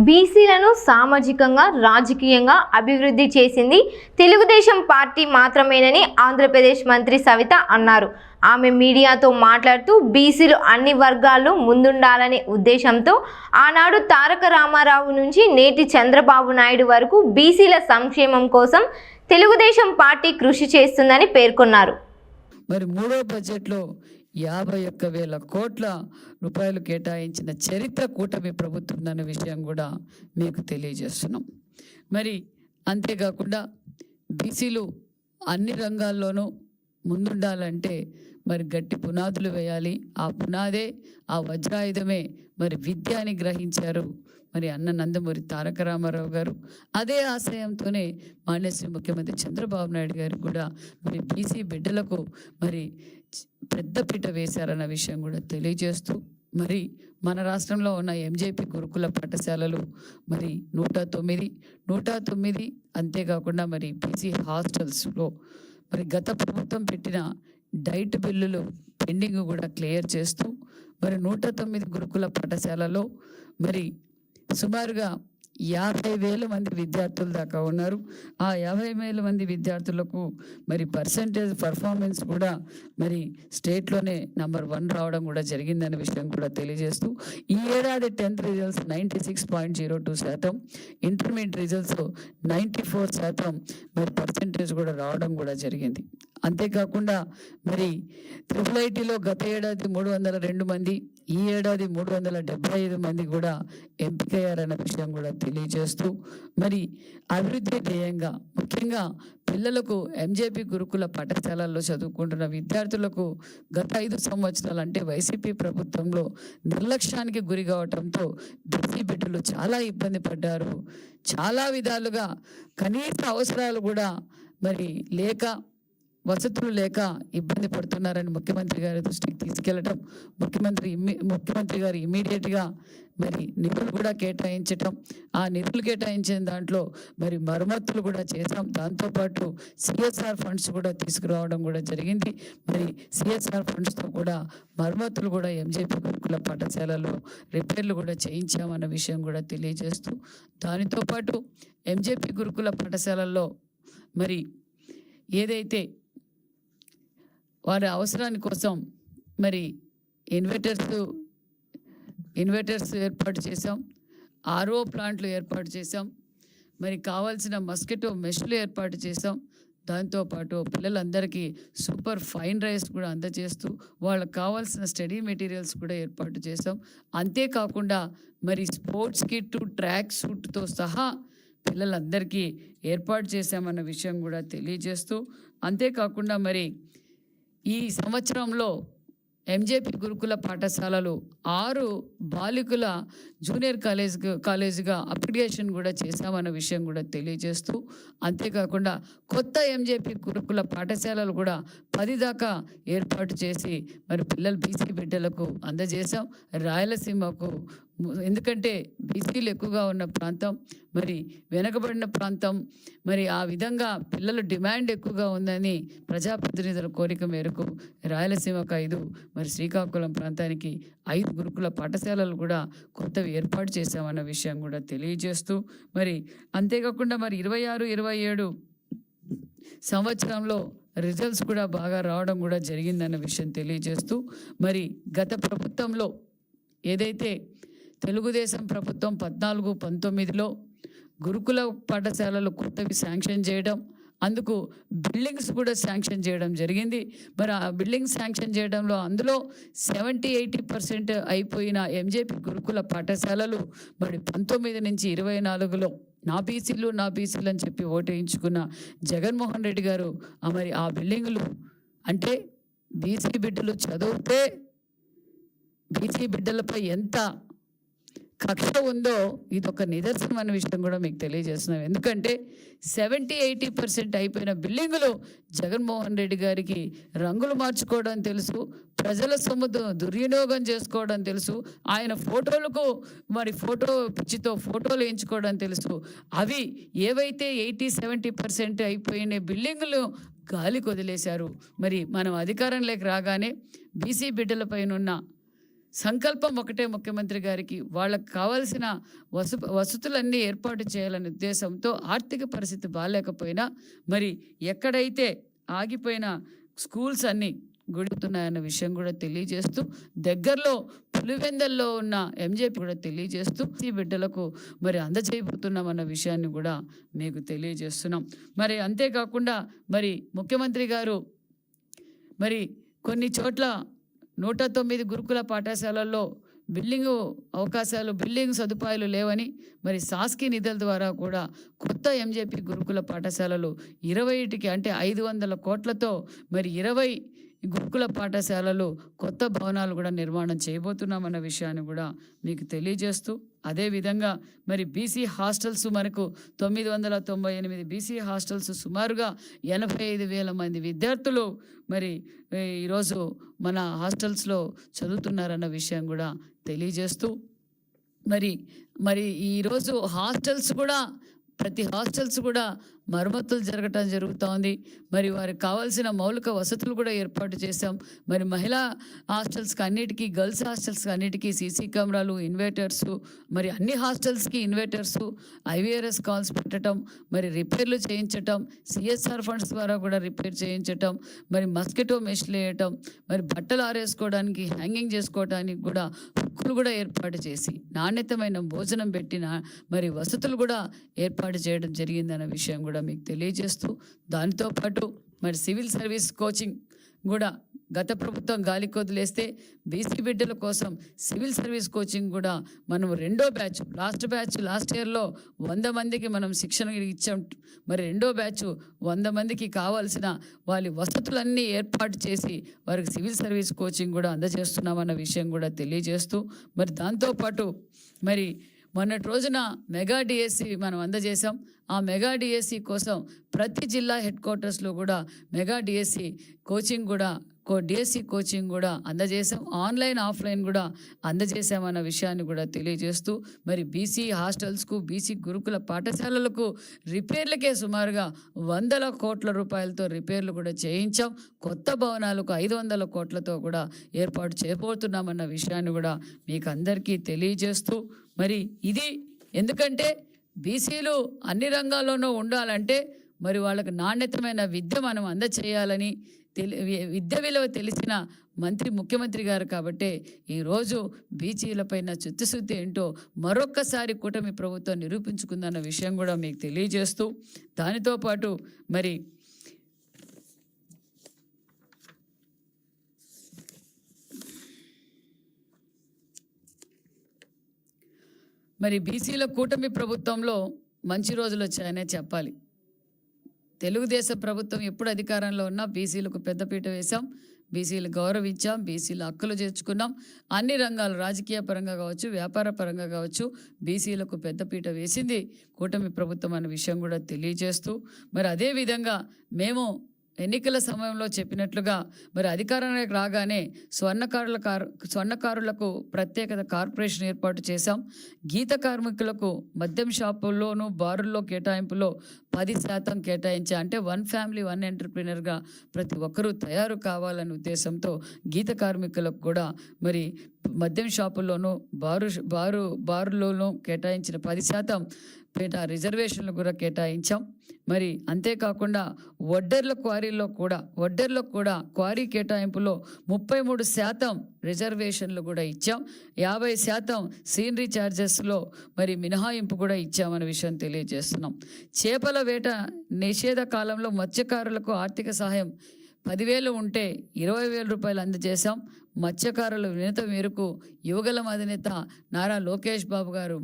బీసీలను సామాజికంగా రాజకీయంగా అభివృద్ధి చేసింది తెలుగుదేశం పార్టీ మాత్రమేనని ఆంధ్రప్రదేశ్ మంత్రి సవిత అన్నారు. ఆమె మీడియాతో మాట్లాడుతూ బీసీలు అన్ని వర్గాల్లో ముందుండాలనే ఉద్దేశంతో ఆనాడు తారక రామారావు నుంచి నేటి చంద్రబాబు నాయుడు వరకు బీసీల సంక్షేమం కోసం తెలుగుదేశం పార్టీ కృషి చేస్తుందని పేర్కొన్నారు. మరి మూడో బడ్జెట్లో 51,000 కోట్ల రూపాయలు కేటాయించిన చరిత్ర కూటమి ప్రభుత్వం అన్న విషయం కూడా మీకు తెలియజేస్తున్నాం. మరి అంతేకాకుండా బీసీలు అన్ని రంగాల్లోనూ ముందుండాలంటే మరి గట్టి పునాదులు వేయాలి. ఆ పునాదే, ఆ వజ్రాయుధమే మరి విద్య అని గ్రహించారు మరి అన్న నందమూరి తారక రామారావు గారు. అదే ఆశయంతోనే మాన్యశ్రీ ముఖ్యమంత్రి చంద్రబాబు నాయుడు గారు కూడా మరి బీసీ బిడ్డలకు మరి పెద్దపీట వేశారన్న విషయం కూడా తెలియజేస్తూ మరి మన రాష్ట్రంలో ఉన్న ఎంజేపీ గురుకుల పాఠశాలలు మరి 109 అంతేకాకుండా మరి బీసీ హాస్టల్స్లో మరి గత ప్రభుత్వం పెట్టిన డైట్ బిల్లులు పెండింగ్ కూడా క్లియర్ చేస్తూ మరి 109 గురుకుల పాఠశాలలో మరి సుమారుగా 50,000 మంది విద్యార్థులు దాకా ఉన్నారు. ఆ 50,000 మంది విద్యార్థులకు మరి పర్ఫార్మెన్స్ కూడా మరి స్టేట్లోనే నెంబర్ 1 రావడం కూడా జరిగిందనే విషయం కూడా తెలియజేస్తూ ఈ ఏడాది 10th రిజల్ట్స్ 96.02%, ఇంటర్మీడియట్ రిజల్ట్స్ 94% మరి పర్సెంటేజ్ కూడా రావడం కూడా జరిగింది. అంతేకాకుండా మరి IIITలో గత ఏడాది 302 మంది, ఈ ఏడాది 375 మంది కూడా ఎంపికయ్యారన్న విషయం కూడా తెలియజేస్తూ మరి అభివృద్ధి ధ్యేయంగా ముఖ్యంగా పిల్లలకు ఎంజేపీ గురుకుల పాఠశాలల్లో చదువుకుంటున్న విద్యార్థులకు గత 5 సంవత్సరాలు అంటే వైసీపీ ప్రభుత్వంలో నిర్లక్ష్యానికి గురి కావడంతో బీసీ బిడ్డలు చాలా ఇబ్బంది పడ్డారు. చాలా విధాలుగా కనీస అవసరాలు కూడా మరి లేక, వసతులు లేక ఇబ్బంది పడుతున్నారని ముఖ్యమంత్రి గారి దృష్టికి తీసుకెళ్లడం, ముఖ్యమంత్రి గారు ఇమీడియట్గా మరి నిధులు కూడా కేటాయించటం, ఆ నిధులు కేటాయించిన దాంట్లో మరి మరమ్మతులు కూడా చేసాం. దాంతోపాటు సిఎస్ఆర్ ఫండ్స్ కూడా తీసుకురావడం కూడా జరిగింది. మరి సిఎస్ఆర్ ఫండ్స్తో కూడా మరమ్మతులు కూడా ఎంజేపీ గురుకుల పాఠశాలలో రిపేర్లు కూడా చేయించామన్న విషయం కూడా తెలియజేస్తూ దానితో పాటు ఎంజేపీ గురుకుల పాఠశాలల్లో మరి ఏదైతే వారి అవసరాని కోసం మరి ఇన్వర్టర్స్ ఏర్పాటు చేసాం, ఆర్ఓ ప్లాంట్లు ఏర్పాటు చేసాం, మరి కావాల్సిన మస్కిటో మెష్లు ఏర్పాటు చేసాం. దాంతోపాటు పిల్లలందరికీ సూపర్ ఫైన్ రైస్ కూడా అందజేస్తూ వాళ్ళకు కావాల్సిన స్టడీ మెటీరియల్స్ కూడా ఏర్పాటు చేసాం. అంతేకాకుండా మరి స్పోర్ట్స్ కిట్, ట్రాక్ సూట్తో సహా పిల్లలందరికీ ఏర్పాటు చేశామన్న విషయం కూడా తెలియజేస్తూ అంతేకాకుండా మరి ఈ సంవత్సరంలో ఎంజేపీ గురుకుల పాఠశాలలు 6 బాలికల జూనియర్ కాలేజీగా అప్గ్రేడేషన్ కూడా చేశామన్న విషయం కూడా తెలియజేస్తూ అంతేకాకుండా కొత్త ఎంజేపీ గురుకుల పాఠశాలలు కూడా 10 దాకా ఏర్పాటు చేసి మరి బీసీ బిడ్డలకు అందజేశాం. రాయలసీమకు ఎందుకంటే బీసీలు ఎక్కువగా ఉన్న ప్రాంతం, మరి వెనకబడిన ప్రాంతం, మరి ఆ విధంగా పిల్లల డిమాండ్ ఎక్కువగా ఉందని ప్రజాప్రతినిధుల కోరిక మేరకు రాయలసీమకు 5, మరి శ్రీకాకుళం ప్రాంతానికి 5 గురుకుల పాఠశాలలు కూడా కొత్తవి ఏర్పాటు చేశామన్న విషయం కూడా తెలియజేస్తూ మరి అంతేకాకుండా మరి 26-27 సంవత్సరంలో రిజల్ట్స్ కూడా బాగా రావడం కూడా జరిగిందన్న విషయం తెలియజేస్తూ మరి గత ప్రభుత్వంలో ఏదైతే తెలుగుదేశం ప్రభుత్వం 14-19లో గురుకుల పాఠశాలలు కొత్తవి శాంక్షన్ చేయడం, అందుకు బిల్డింగ్స్ కూడా శాంక్షన్ చేయడం జరిగింది. మరి ఆ బిల్డింగ్స్ శాంక్షన్ చేయడంలో అందులో 70-80% అయిపోయిన ఎంజేపీ గురుకుల పాఠశాలలు మరి 19 నుంచి 24లో నా బీసీలు అని చెప్పి ఓటు వేయించుకున్న జగన్మోహన్ రెడ్డి గారు మరి ఆ బిల్డింగులు అంటే బీసీ బిడ్డలు చదివితే బీసీ బిడ్డలపై ఎంత కక్ష ఉందో ఇది ఒక నిదర్శనం అనే విషయం కూడా మీకు తెలియజేస్తున్నాం. ఎందుకంటే 70-80% అయిపోయిన బిల్డింగులు జగన్మోహన్ రెడ్డి గారికి రంగులు మార్చుకోవడం తెలుసు, ప్రజల సొమ్ముతో దుర్వినియోగం చేసుకోవడం తెలుసు, ఆయన ఫోటోలకు మరి పిచ్చితో ఫోటోలు వేయించుకోవడం తెలుసు. అవి ఏవైతే 80-70% అయిపోయిన బిల్డింగులు గాలికి వదిలేశారు. మరి మనం అధికారంలోకి రాగానే బీసీ బిడ్డలపైన సంకల్పం ఒకటే ముఖ్యమంత్రి గారికి, వాళ్ళకి కావాల్సిన వసతులన్నీ ఏర్పాటు చేయాలనే ఉద్దేశంతో ఆర్థిక పరిస్థితి బాగాలేకపోయినా మరి ఎక్కడైతే ఆగిపోయిన స్కూల్స్ అన్నీ గుడిపుతున్నాయన్న విషయం కూడా తెలియజేస్తూ, దగ్గరలో పులివెందల్లో ఉన్న ఎంజేపీ కూడా తెలియజేస్తూ ఈ బిడ్డలకు మరి అందజేయబోతున్నామన్న విషయాన్ని కూడా మీకు తెలియజేస్తున్నాం. మరి అంతేకాకుండా మరి ముఖ్యమంత్రి గారు మరి కొన్ని చోట్ల 109 గురుకుల పాఠశాలల్లో బిల్డింగ్ సదుపాయాలు లేవని మరి సాస్కి నిధుల ద్వారా కూడా కొత్త ఎంజేపీ గురుకుల పాఠశాలలు 20కి అంటే 500 కోట్లతో మరి 20 గురుకుల పాఠశాలలు కొత్త భవనాలు కూడా నిర్మాణం చేయబోతున్నామన్న విషయాన్ని కూడా మీకు తెలియజేస్తూ, అదేవిధంగా మరి బీసీ హాస్టల్స్ మనకు 998 బీసీ హాస్టల్స్ సుమారుగా 85,000 మంది విద్యార్థులు మరి ఈరోజు మన హాస్టల్స్లో చదువుతున్నారన్న విషయం కూడా తెలియజేస్తూ, మరి ఈరోజు ప్రతి హాస్టల్స్ కూడా మరమ్మతులు జరుగుతూ ఉంది. మరి వారికి కావాల్సిన మౌలిక వసతులు కూడా ఏర్పాటు చేశాం. మరి మహిళా హాస్టల్స్కి అన్నిటికీ, గర్ల్స్ హాస్టల్స్కి అన్నిటికీ సీసీ కెమెరాలు, ఇన్వర్టర్స్, మరి అన్ని హాస్టల్స్కి ఇన్వర్టర్స్, IVRS కాల్స్ పెట్టడం, మరి రిపేర్లు చేయించటం, CSR ఫండ్స్ ద్వారా కూడా రిపేర్ చేయించటం, మరి మస్కిటో మెష్లు వేయటం, మరి బట్టలు ఆరేసుకోవడానికి, హ్యాంగింగ్ చేసుకోవడానికి కూడా హుక్కులు కూడా ఏర్పాటు చేసి నాణ్యతమైన భోజనం పెట్టిన మరి వసతులు కూడా ఏర్పాటు చేయడం జరిగిందన్న విషయం కూడా మీకు తెలియజేస్తూ, దానితో పాటు మరి సివిల్ సర్వీస్ కోచింగ్ కూడా గత ప్రభుత్వం గాలికి వదిలేస్తే బీసీ బిడ్డల కోసం సివిల్ సర్వీస్ కోచింగ్ కూడా మనం లాస్ట్ ఇయర్లో 100 మందికి మనం శిక్షణ ఇచ్చాం. మరి రెండో బ్యాచ్ 100 మందికి కావాల్సిన వాళ్ళ వసతులన్నీ ఏర్పాటు చేసి వారికి సివిల్ సర్వీస్ కోచింగ్ కూడా అందజేస్తున్నామన్న విషయం కూడా తెలియజేస్తూ, మరి దాంతోపాటు మరి మొన్నటి రోజున మెగా డిఎస్సి మనం అందజేసాం. ఆ మెగా డిఎస్సి కోసం ప్రతి జిల్లా హెడ్ క్వార్టర్స్లో కూడా మెగా డిఎస్సి కోచింగ్ కూడా అందజేసాం. ఆన్లైన్ ఆఫ్లైన్ కూడా అందజేసామన్న విషయాన్ని కూడా తెలియజేస్తూ, మరి బీసీ హాస్టల్స్కు, బీసీ గురుకుల పాఠశాలలకు రిపేర్లకే సుమారుగా 100 కోట్ల రూపాయలతో రిపేర్లు కూడా చేయించాం. కొత్త భవనాలకు 500 కోట్లతో కూడా ఏర్పాటు చేయబోతున్నామన్న విషయాన్ని కూడా మీకు అందరికీ తెలియజేస్తూ, మరి ఇది ఎందుకంటే బీసీలు అన్ని రంగాల్లోనూ ఉండాలంటే మరి వాళ్ళకి నాణ్యతమైన విద్య మనం అందచేయాలని విద్య విలువ తెలిసిన ముఖ్యమంత్రి గారు కాబట్టే ఈరోజు బీసీలపైన చిత్తశుద్ధి ఏంటో మరొక్కసారి కూటమి ప్రభుత్వం నిరూపించుకుందన్న విషయం కూడా మీకు తెలియజేస్తూ, దానితో పాటు మరి బీసీల కూటమి ప్రభుత్వంలో మంచి రోజులు వచ్చాయనే చెప్పాలి. తెలుగుదేశం ప్రభుత్వం ఎప్పుడు అధికారంలో ఉన్నా బీసీలకు పెద్దపీట వేశాం, బీసీలు గౌరవించాం, బీసీల హక్కులు చేర్చుకున్నాం. అన్ని రంగాలు, రాజకీయ పరంగా కావచ్చు, వ్యాపార పరంగా కావచ్చు, బీసీలకు పెద్దపీట వేసింది కూటమి ప్రభుత్వం అనే విషయం కూడా తెలియజేస్తూ, మరి అదేవిధంగా మేము ఎన్నికల సమయంలో చెప్పినట్లుగా మరి అధికారానికి రాగానే స్వర్ణకారులకు ప్రత్యేకత కార్పొరేషన్ ఏర్పాటు చేశాం. గీత కార్మికులకు మద్యం షాపుల్లోనూ బారుల్లో కేటాయింపులో 10% కేటాయించా. అంటే 1 ఫ్యామిలీ 1 ఎంటర్ప్రినర్గా ప్రతి ఒక్కరూ తయారు కావాలనే ఉద్దేశంతో గీత కార్మికులకు కూడా మరి మద్యం షాపుల్లోనూ బారులోనూ కేటాయించిన 10% రిజర్వేషన్లు కూడా కేటాయించాం. మరి అంతేకాకుండా వడ్డెర్ల కూడా క్వారీ కేటాయింపులో 33% రిజర్వేషన్లు కూడా ఇచ్చాం. 50% సీనరీ ఛార్జెస్లో మరి మినహాయింపు కూడా ఇచ్చామనే విషయం తెలియజేస్తున్నాం. చేపల వేట నిషేధ కాలంలో మత్స్యకారులకు ఆర్థిక సహాయం 10,000 ఉంటే 20,000 రూపాయలు అందజేశాం. మత్స్యకారుల వినత మేరకు యువగలం అధినేత నారా లోకేష్ బాబు గారు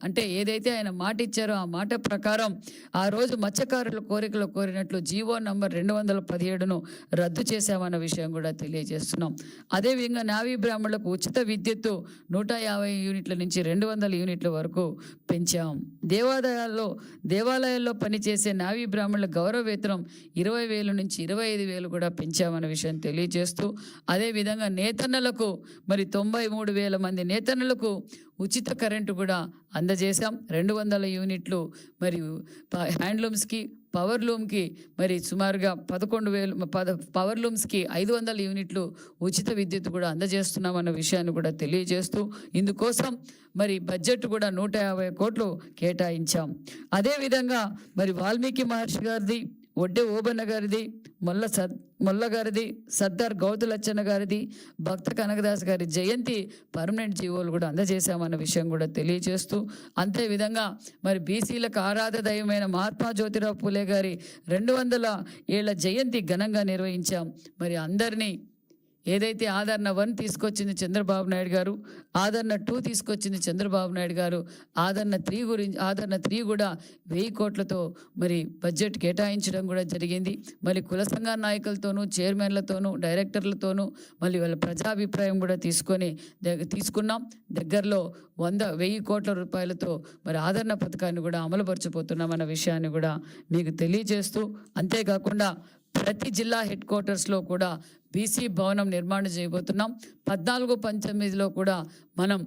అంటే ఏదైతే ఆయన మాట ఇచ్చారో ఆ మాట ప్రకారం ఆ రోజు మత్స్యకారుల కోరికలు కోరినట్లు జీవో నంబర్ 217ను రద్దు చేశామన్న విషయం కూడా తెలియజేస్తున్నాం. అదేవిధంగా నావీ బ్రాహ్మణులకు ఉచిత విద్యుత్తు 150 యూనిట్ల నుంచి 200 యూనిట్ల వరకు పెంచాం. దేవాలయాల్లో పనిచేసే నావీ బ్రాహ్మణుల గౌరవ వేతనం 20,000 నుంచి 25,000 కూడా పెంచామన్న విషయం తెలియజేస్తూ, అదేవిధంగా నేతన్నలకు మరి 93,000 మంది నేతన్నలకు ఉచిత కరెంటు కూడా అందజేశాం. 200 యూనిట్లు మరియు హ్యాండ్లూమ్స్కి పవర్లూమ్కి మరి సుమారుగా 11,000 పవర్లూమ్స్కి 500 యూనిట్లు ఉచిత విద్యుత్ కూడా అందజేస్తున్నాం అన్న విషయాన్ని కూడా తెలియజేస్తూ ఇందుకోసం మరి బడ్జెట్ కూడా 150 కోట్లు కేటాయించాం. అదేవిధంగా మరి వాల్మీకి మహర్షి గారిది, ఒడ్డే ఓబన్న గారిది, మొల్ల గారిది, సర్దార్ గౌతులచ్చన్న గారిది, భక్త కనకదాస్ గారి జయంతి పర్మనెంట్ జీవోలు కూడా అందజేశామన్న విషయం కూడా తెలియజేస్తూ అంతేవిధంగా మరి బీసీలకు ఆరాధ దైవమైన మహాత్మా జ్యోతిరావు పూలే గారి 200 ఏళ్ల జయంతి ఘనంగా నిర్వహించాం. మరి అందరినీ ఏదైతే ఆదరణ 1 తీసుకొచ్చింది చంద్రబాబు నాయుడు గారు, ఆదరణ 2 తీసుకొచ్చింది చంద్రబాబు నాయుడు గారు, ఆదరణ 3 కూడా 1000 కోట్లతో మరి బడ్జెట్ కేటాయించడం కూడా జరిగింది. మరి కుల సంఘ నాయకులతోనూ, చైర్మన్లతోనూ, డైరెక్టర్లతోనూ మళ్ళీ వాళ్ళ ప్రజాభిప్రాయం కూడా తీసుకున్నాం. దగ్గరలో 1000 కోట్ల రూపాయలతో మరి ఆదరణ పథకాన్ని కూడా అమలుపరచబోతున్నామన్న విషయాన్ని కూడా మీకు తెలియజేస్తూ అంతేకాకుండా ప్రతి జిల్లా హెడ్ క్వార్టర్స్లో కూడా బీసీ భవనం నిర్మాణం చేయబోతున్నాం. 14-19లో కూడా మనం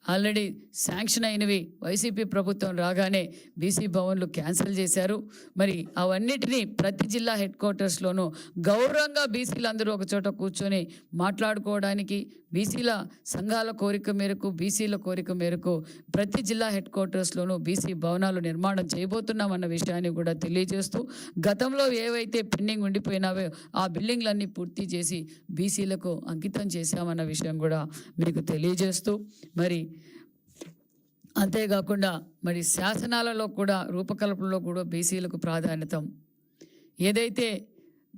ఆల్రెడీ శాంక్షన్ అయినవి వైసీపీ ప్రభుత్వం రాగానే బీసీ భవన్లు క్యాన్సిల్ చేశారు. మరి అవన్నిటినీ ప్రతి జిల్లా హెడ్ క్వార్టర్స్లోనూ గౌరవంగా బీసీలందరూ ఒక చోట కూర్చొని మాట్లాడుకోవడానికి బీసీల సంఘాల కోరిక మేరకు, బీసీల కోరిక మేరకు ప్రతి జిల్లా హెడ్ క్వార్టర్స్లోనూ బీసీ భవనాలు నిర్మాణం చేయబోతున్నామన్న విషయాన్ని కూడా తెలియజేస్తూ గతంలో ఏవైతే పెండింగ్ ఉండిపోయినావో ఆ బిల్డింగ్లన్నీ పూర్తి చేసి బీసీలకు అంకితం చేశామన్న విషయం కూడా మీకు తెలియజేస్తూ మరి అంతేకాకుండా మరి శాసనాలలో కూడా రూపకల్పనలో కూడా బీసీలకు ప్రాధాన్యత ఏదైతే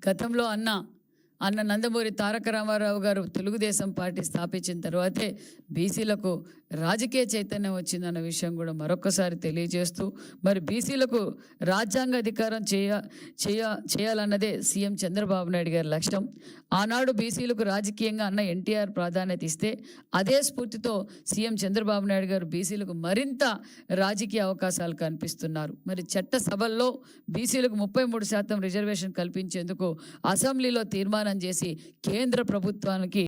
గతంలో అన్న నందమూరి తారక రామారావు గారు తెలుగుదేశం పార్టీ స్థాపించిన తర్వాతే బీసీలకు రాజకీయ చైతన్యం వచ్చిందన్న విషయం కూడా మరొకసారి తెలియజేస్తూ మరి బీసీలకు రాజ్యాంగ అధికారం చేయాలన్నదే సీఎం చంద్రబాబు నాయుడు గారి లక్ష్యం. ఆనాడు బీసీలకు రాజకీయంగా అన్న ఎన్టీఆర్ ప్రాధాన్యత ఇస్తే అదే స్ఫూర్తితో సీఎం చంద్రబాబు నాయుడు గారు బీసీలకు మరింత రాజకీయ అవకాశాలు కల్పిస్తున్నారు. మరి చట్టసభల్లో బీసీలకు 33% రిజర్వేషన్ కల్పించేందుకు అసెంబ్లీలో తీర్మానం చేసి కేంద్ర ప్రభుత్వానికి